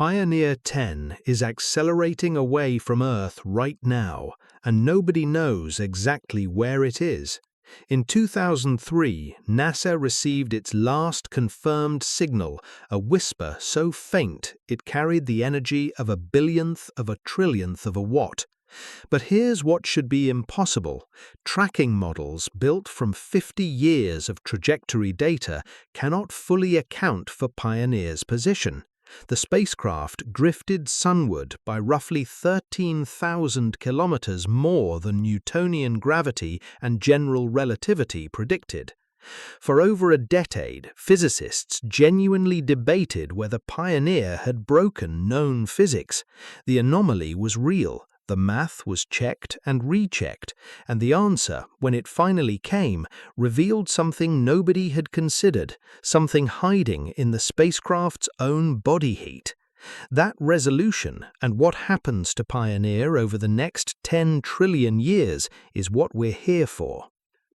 Pioneer 10 is accelerating away from Earth right now, and nobody knows exactly where it is. In 2003, NASA received its last confirmed signal, a whisper so faint it carried the energy of a billionth of a trillionth of a watt. But here's what should be impossible. Tracking models built from 50 years of trajectory data cannot fully account for Pioneer's position. The spacecraft drifted sunward by roughly 13,000 kilometers more than Newtonian gravity and general relativity predicted. For over a decade, physicists genuinely debated whether Pioneer had broken known physics. The anomaly was real. The math was checked and rechecked, and the answer, when it finally came, revealed something nobody had considered, something hiding in the spacecraft's own body heat. That resolution, and what happens to Pioneer over the next 10 trillion years, is what we're here for.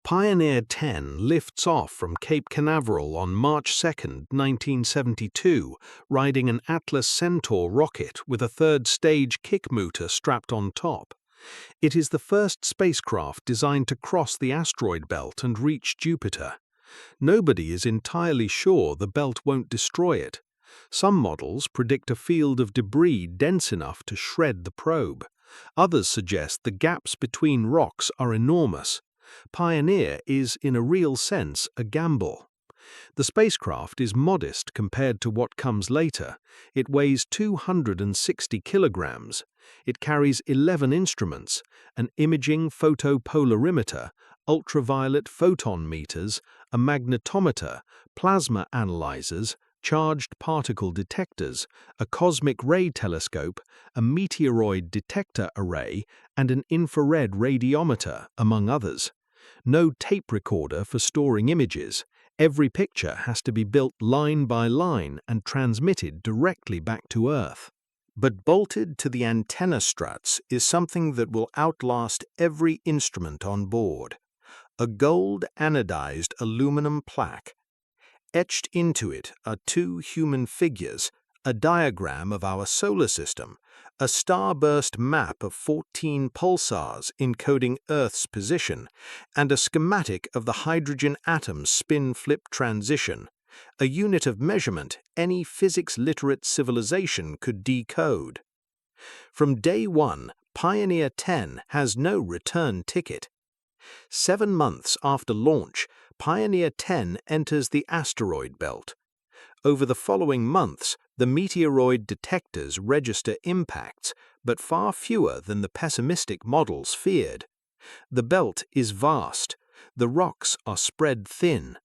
Pioneer 10 lifts off from Cape Canaveral on March 2, 1972, riding an Atlas Centaur rocket with a third-stage kick motor strapped on top. It is the first spacecraft designed to cross the asteroid belt and reach Jupiter. Nobody is entirely sure the belt won't destroy it. Some models predict a field of debris dense enough to shred the probe. Others suggest the gaps between rocks are enormous. Pioneer is, in a real sense, a gamble. The spacecraft is modest compared to what comes later. It weighs 260 kilograms. It carries 11 instruments, an imaging photopolarimeter, ultraviolet photon meters, a magnetometer, plasma analyzers, charged particle detectors, a cosmic ray telescope, a meteoroid detector array, and an infrared radiometer, among others. No tape recorder for storing images. Every picture has to be built line by line and transmitted directly back to Earth. But bolted to the antenna struts is something that will outlast every instrument on board. A gold anodized aluminum plaque. Etched into it are two human figures, a diagram of our solar system, a starburst map of 14 pulsars encoding Earth's position, and a schematic of the hydrogen atom's spin-flip transition, a unit of measurement any physics-literate civilization could decode. From day one, Pioneer 10 has no return ticket. 7 months after launch, Pioneer 10 enters the asteroid belt. Over the following months, the meteoroid detectors register impacts, but far fewer than the pessimistic models feared. The belt is vast. The rocks are spread thin.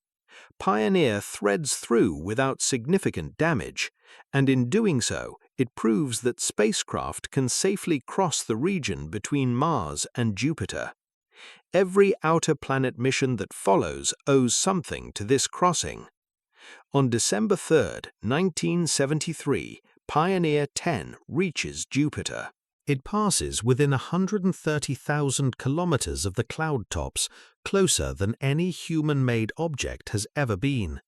Pioneer threads through without significant damage, and in doing so, it proves that spacecraft can safely cross the region between Mars and Jupiter. Every outer planet mission that follows owes something to this crossing. On December 3, 1973, Pioneer 10 reaches Jupiter. It passes within 130,000 kilometers of the cloud tops, closer than any human-made object has ever been.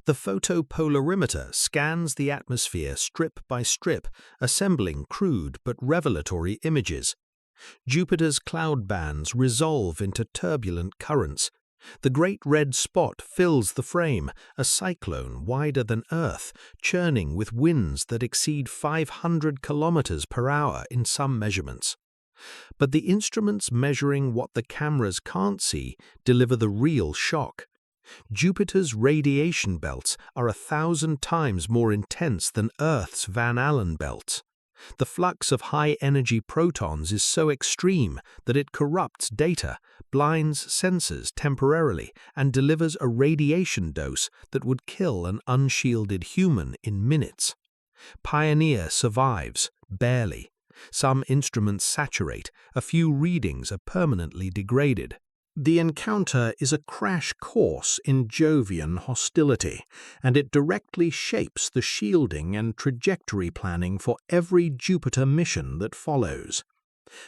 The photopolarimeter scans the atmosphere strip by strip, assembling crude but revelatory images. Jupiter's cloud bands resolve into turbulent currents. The great red spot fills the frame, a cyclone wider than Earth, churning with winds that exceed 500 kilometers per hour in some measurements. But the instruments measuring what the cameras can't see deliver the real shock. Jupiter's radiation belts are 1,000 times more intense than Earth's Van Allen belts. The flux of high-energy protons is so extreme that it corrupts data, blinds sensors temporarily, and delivers a radiation dose that would kill an unshielded human in minutes. Pioneer survives, barely. Some instruments saturate, a few readings are permanently degraded. The encounter is a crash course in Jovian hostility, and it directly shapes the shielding and trajectory planning for every Jupiter mission that follows.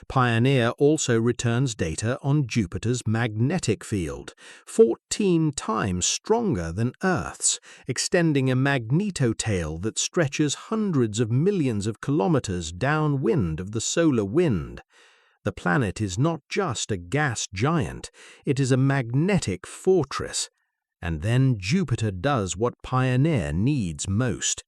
Pioneer also returns data on Jupiter's magnetic field, 14 times stronger than Earth's, extending a magnetotail that stretches hundreds of millions of kilometers downwind of the solar wind. The planet is not just a gas giant, it is a magnetic fortress. And then Jupiter does what Pioneer needs most.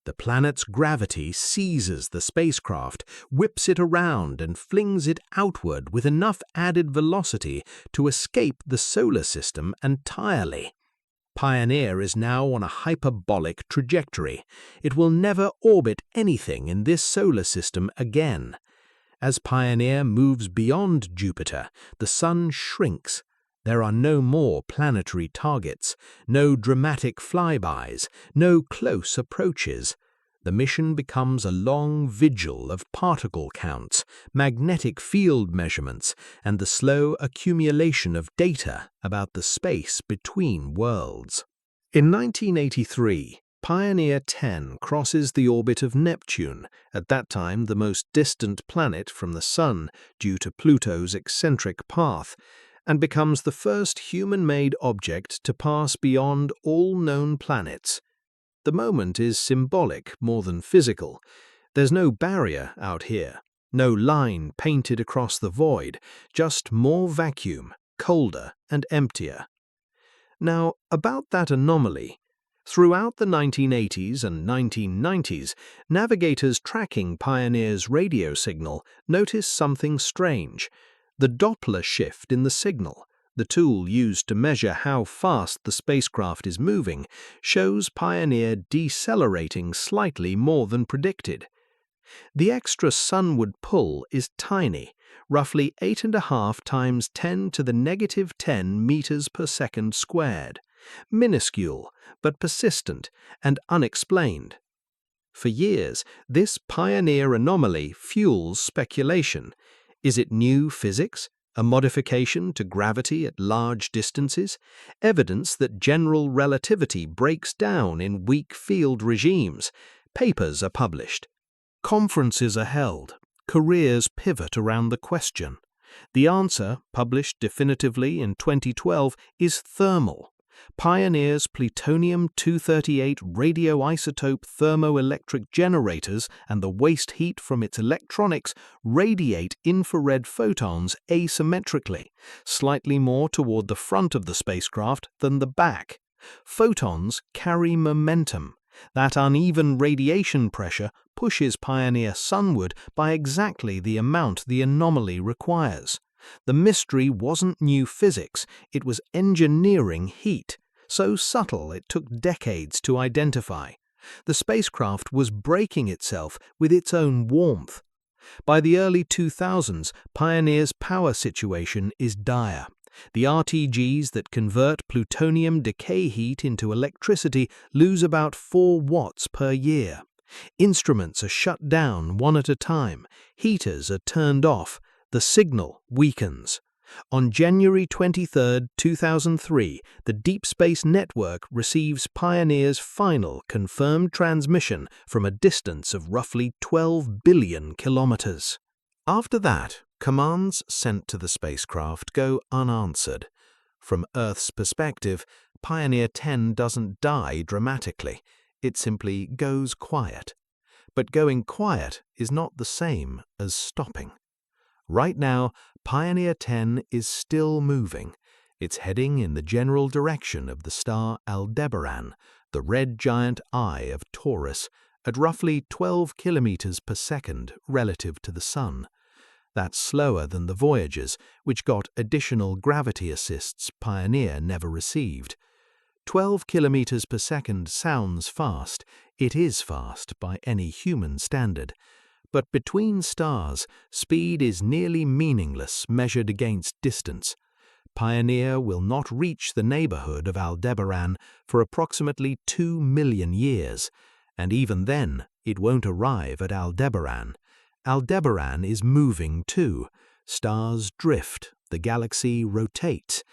The planet's gravity seizes the spacecraft, whips it around and flings it outward with enough added velocity to escape the solar system entirely. Pioneer is now on a hyperbolic trajectory. It will never orbit anything in this solar system again. As Pioneer moves beyond Jupiter, the Sun shrinks. There are no more planetary targets, no dramatic flybys, no close approaches. The mission becomes a long vigil of particle counts, magnetic field measurements, and the slow accumulation of data about the space between worlds. In 1983, Pioneer 10 crosses the orbit of Neptune, at that time the most distant planet from the Sun due to Pluto's eccentric path, and becomes the first human-made object to pass beyond all known planets. The moment is symbolic more than physical. There's no barrier out here, no line painted across the void, just more vacuum, colder and emptier. Now, about that anomaly. Throughout the 1980s and 1990s, navigators tracking Pioneer's radio signal noticed something strange. The Doppler shift in the signal, the tool used to measure how fast the spacecraft is moving, shows Pioneer decelerating slightly more than predicted. The extra sunward pull is tiny, roughly 8.5 times 10 to the negative 10 meters per second squared. Minuscule, but persistent and unexplained. For years, this Pioneer anomaly fuels speculation. Is it new physics? A modification to gravity at large distances? Evidence that general relativity breaks down in weak field regimes? Papers are published. Conferences are held. Careers pivot around the question. The answer, published definitively in 2012, is thermal. Pioneer's plutonium-238 radioisotope thermoelectric generators and the waste heat from its electronics radiate infrared photons asymmetrically, slightly more toward the front of the spacecraft than the back. Photons carry momentum. That uneven radiation pressure pushes Pioneer sunward by exactly the amount the anomaly requires. The mystery wasn't new physics, it was engineering heat, so subtle it took decades to identify. The spacecraft was breaking itself with its own warmth. By the early 2000s, Pioneer's power situation is dire. The RTGs that convert plutonium decay heat into electricity lose about 4 watts per year. Instruments are shut down one at a time, heaters are turned off, the signal weakens. On January 23, 2003, the Deep Space Network receives Pioneer's final confirmed transmission from a distance of roughly 12 billion kilometers. After that, commands sent to the spacecraft go unanswered. From Earth's perspective, Pioneer 10 doesn't die dramatically. It simply goes quiet. But going quiet is not the same as stopping. Right now, Pioneer 10 is still moving. It's heading in the general direction of the star Aldebaran, the red giant eye of Taurus, at roughly 12 kilometers per second relative to the Sun. That's slower than the Voyagers, which got additional gravity assists Pioneer never received. 12 kilometers per second sounds fast. It is fast by any human standard. But between stars, speed is nearly meaningless measured against distance. Pioneer will not reach the neighborhood of Aldebaran for approximately 2 million years, and even then it won't arrive at Aldebaran. Aldebaran is moving too. Stars drift, the galaxy rotates.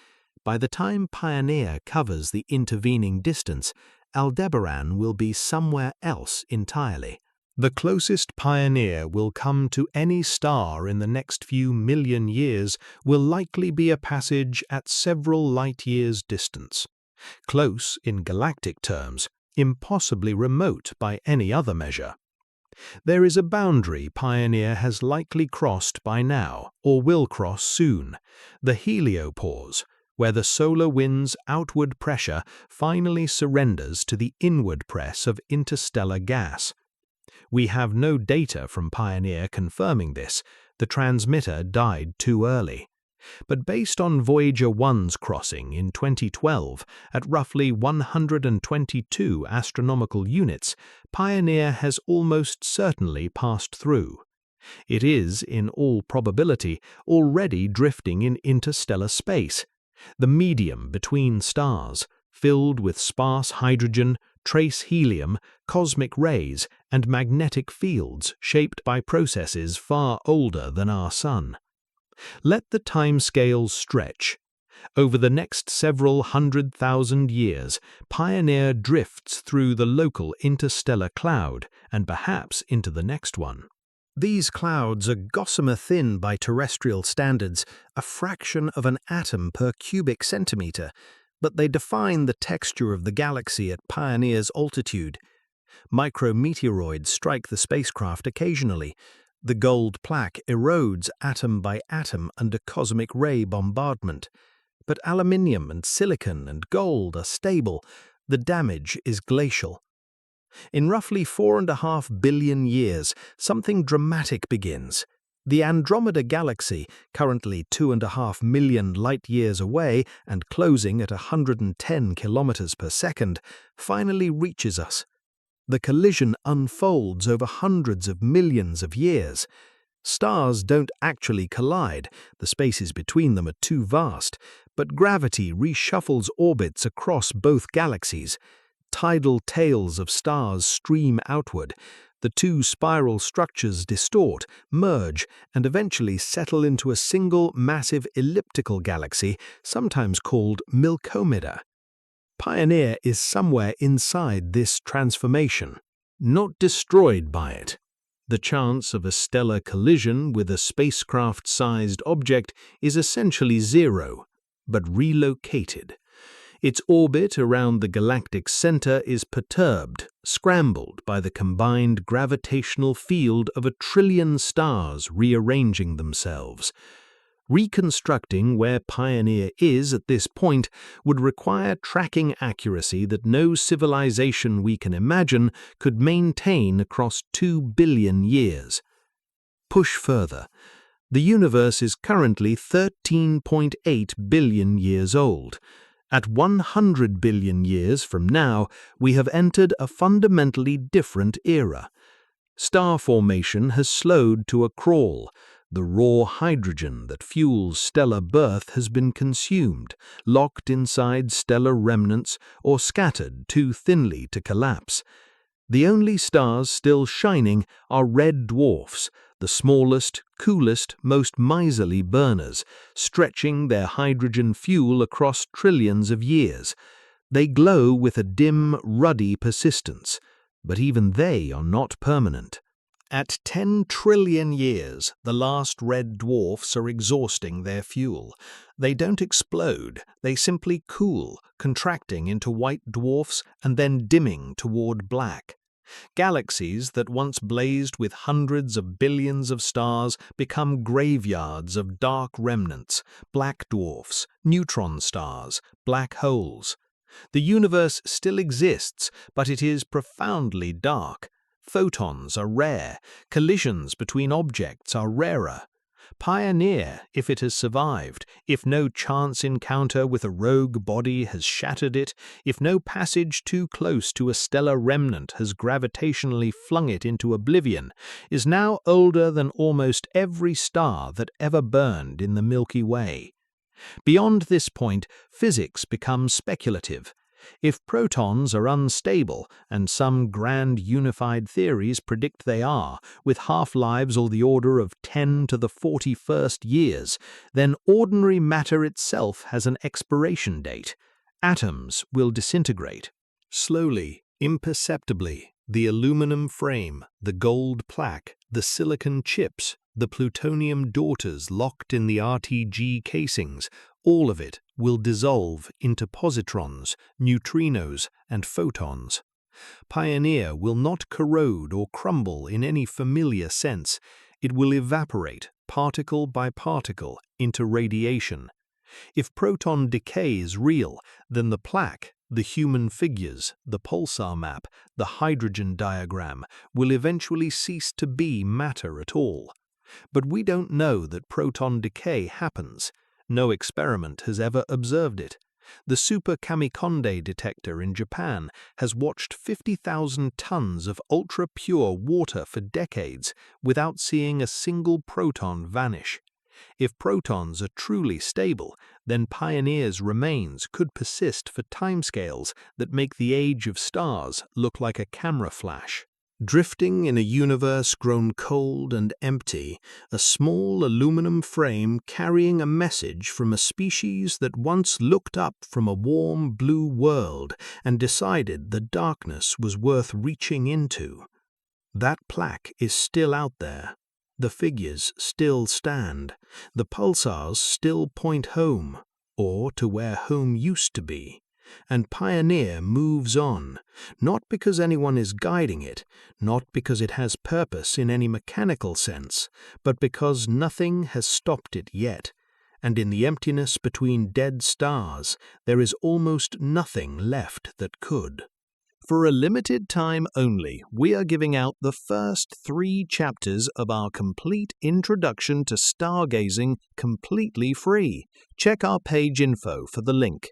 By the time Pioneer covers the intervening distance, Aldebaran will be somewhere else entirely. The closest Pioneer will come to any star in the next few million years will likely be a passage at several light-years distance. Close in galactic terms, impossibly remote by any other measure. There is a boundary Pioneer has likely crossed by now, or will cross soon, the heliopause, where the solar wind's outward pressure finally surrenders to the inward press of interstellar gas. We have no data from Pioneer confirming this. The transmitter died too early. But based on Voyager 1's crossing in 2012 at roughly 122 astronomical units, Pioneer has almost certainly passed through. It is, in all probability, already drifting in interstellar space, the medium between stars, filled with sparse hydrogen, trace helium, cosmic rays, and magnetic fields shaped by processes far older than our Sun. Let the timescales stretch. Over the next several 100,000 years, Pioneer drifts through the local interstellar cloud and perhaps into the next one. These clouds are gossamer thin by terrestrial standards, a fraction of an atom per cubic centimeter, but they define the texture of the galaxy at Pioneer's altitude. Micrometeoroids strike the spacecraft occasionally. The gold plaque erodes atom by atom under cosmic ray bombardment. But aluminium and silicon and gold are stable. The damage is glacial. In roughly 4.5 billion years, something dramatic begins. The Andromeda galaxy, currently 2.5 million light-years away and closing at 110 kilometers per second, finally reaches us. The collision unfolds over hundreds of millions of years. Stars don't actually collide, the spaces between them are too vast, but gravity reshuffles orbits across both galaxies. Tidal tails of stars stream outward. The two spiral structures distort, merge, and eventually settle into a single massive elliptical galaxy, sometimes called Milkomeda. Pioneer is somewhere inside this transformation, not destroyed by it. The chance of a stellar collision with a spacecraft-sized object is essentially zero, but relocated. Its orbit around the galactic center is perturbed, scrambled by the combined gravitational field of 1 trillion stars rearranging themselves. Reconstructing where Pioneer is at this point would require tracking accuracy that no civilization we can imagine could maintain across 2 billion years. Push further. The universe is currently 13.8 billion years old. At 100 billion years from now, we have entered a fundamentally different era. Star formation has slowed to a crawl. The raw hydrogen that fuels stellar birth has been consumed, locked inside stellar remnants, or scattered too thinly to collapse. The only stars still shining are red dwarfs, the smallest, coolest, most miserly burners, stretching their hydrogen fuel across trillions of years. They glow with a dim, ruddy persistence, but even they are not permanent. At 10 trillion years, the last red dwarfs are exhausting their fuel. They don't explode, they simply cool, contracting into white dwarfs and then dimming toward black. Galaxies that once blazed with hundreds of billions of stars become graveyards of dark remnants, black dwarfs, neutron stars, black holes. The universe still exists, but it is profoundly dark. Photons are rare, collisions between objects are rarer. Pioneer, if it has survived, if no chance encounter with a rogue body has shattered it, if no passage too close to a stellar remnant has gravitationally flung it into oblivion, is now older than almost every star that ever burned in the Milky Way. Beyond this point, physics becomes speculative. If protons are unstable, and some grand unified theories predict they are, with half-lives or the order of 10 to the 41st years, then ordinary matter itself has an expiration date. Atoms will disintegrate. Slowly, imperceptibly, The aluminum frame, the gold plaque, the silicon chips, the plutonium daughters locked in the RTG casings, all of it will dissolve into positrons, neutrinos, and photons. Pioneer will not corrode or crumble in any familiar sense. It will evaporate, particle by particle, into radiation. If proton decay is real, then the plaque, the human figures, the pulsar map, the hydrogen diagram will eventually cease to be matter at all. But we don't know that proton decay happens. No experiment has ever observed it. The Super Kamikonde detector in Japan has watched 50,000 tons of ultra-pure water for decades without seeing a single proton vanish. If protons are truly stable, then Pioneer's remains could persist for timescales that make the age of stars look like a camera flash. Drifting in a universe grown cold and empty, a small aluminum frame carrying a message from a species that once looked up from a warm blue world and decided the darkness was worth reaching into. That plaque is still out there. The figures still stand. The pulsars still point home, or to where home used to be. And Pioneer moves on, not because anyone is guiding it, not because it has purpose in any mechanical sense, but because nothing has stopped it yet. And in the emptiness between dead stars, there is almost nothing left that could. For a limited time only, we are giving out the first 3 chapters of our complete introduction to stargazing completely free. Check our page info for the link.